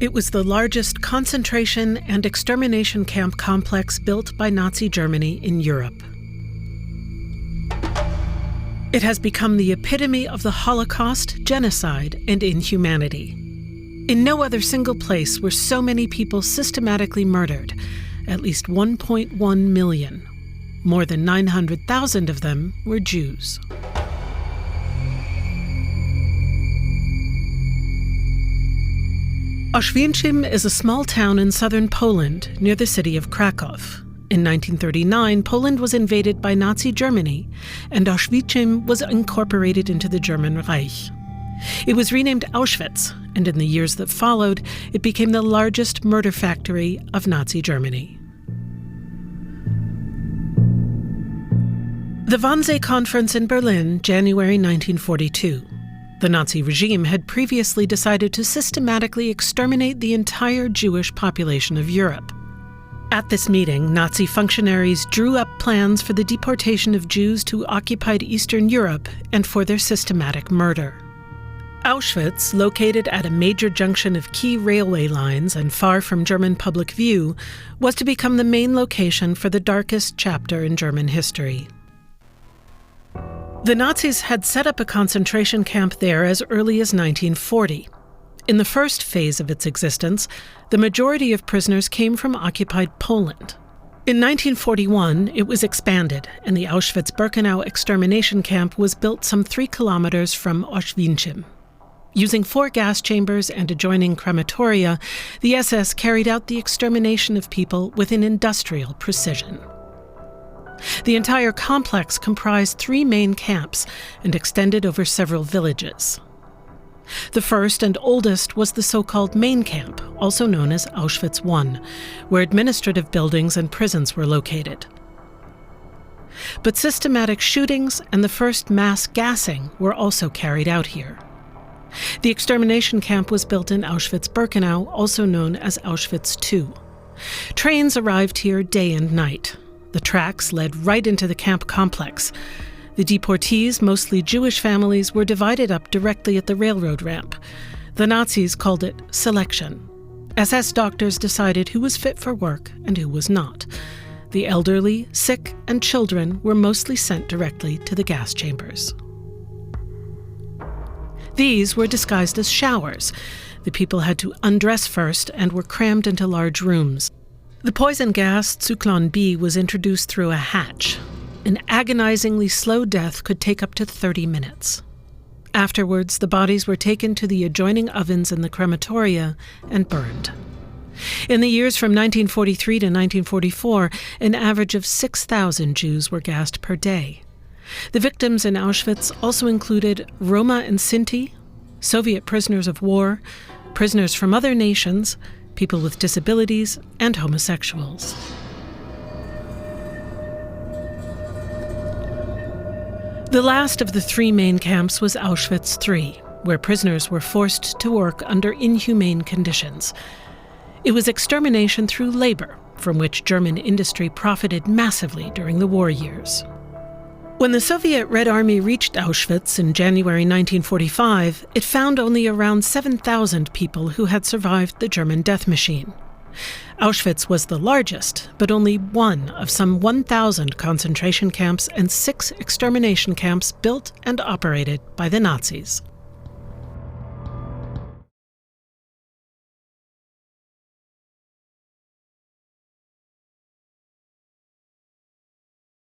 It was the largest concentration and extermination camp complex built by Nazi Germany in Europe. It has become the epitome of the Holocaust, genocide, and inhumanity. In no other single place were so many people systematically murdered, at least 1.1 million. More than 900,000 of them were Jews. Auschwitz is a small town in southern Poland near the city of Krakow. In 1939, Poland was invaded by Nazi Germany, and Auschwitz was incorporated into the German Reich. It was renamed Auschwitz, and in the years that followed, it became the largest murder factory of Nazi Germany. The Wannsee Conference in Berlin, January 1942. The Nazi regime had previously decided to systematically exterminate the entire Jewish population of Europe. At this meeting, Nazi functionaries drew up plans for the deportation of Jews to occupied Eastern Europe and for their systematic murder. Auschwitz, located at a major junction of key railway lines and far from German public view, was to become the main location for the darkest chapter in German history. The Nazis had set up a concentration camp there as early as 1940. In the first phase of its existence, the majority of prisoners came from occupied Poland. In 1941, it was expanded, and the Auschwitz-Birkenau extermination camp was built some 3 kilometers from Auschwitz. Using 4 gas chambers and adjoining crematoria, the SS carried out the extermination of people with an industrial precision. The entire complex comprised 3 main camps and extended over several villages. The first and oldest was the so-called main camp, also known as Auschwitz I, where administrative buildings and prisons were located. But systematic shootings and the first mass gassing were also carried out here. The extermination camp was built in Auschwitz-Birkenau, also known as Auschwitz II. Trains arrived here day and night. The tracks led right into the camp complex. The deportees, mostly Jewish families, were divided up directly at the railroad ramp. The Nazis called it selection. SS doctors decided who was fit for work and who was not. The elderly, sick, and children were mostly sent directly to the gas chambers. These were disguised as showers. The people had to undress first and were crammed into large rooms. The poison gas, Zyklon B, was introduced through a hatch. An agonizingly slow death could take up to 30 minutes. Afterwards, the bodies were taken to the adjoining ovens in the crematoria and burned. In the years from 1943 to 1944, an average of 6,000 Jews were gassed per day. The victims in Auschwitz also included Roma and Sinti, Soviet prisoners of war, prisoners from other nations, people with disabilities, and homosexuals. The last of the 3 main camps was Auschwitz III, where prisoners were forced to work under inhumane conditions. It was extermination through labor, from which German industry profited massively during the war years. When the Soviet Red Army reached Auschwitz in January 1945, it found only around 7,000 people who had survived the German death machine. Auschwitz was the largest, but only one of some 1,000 concentration camps and 6 extermination camps built and operated by the Nazis.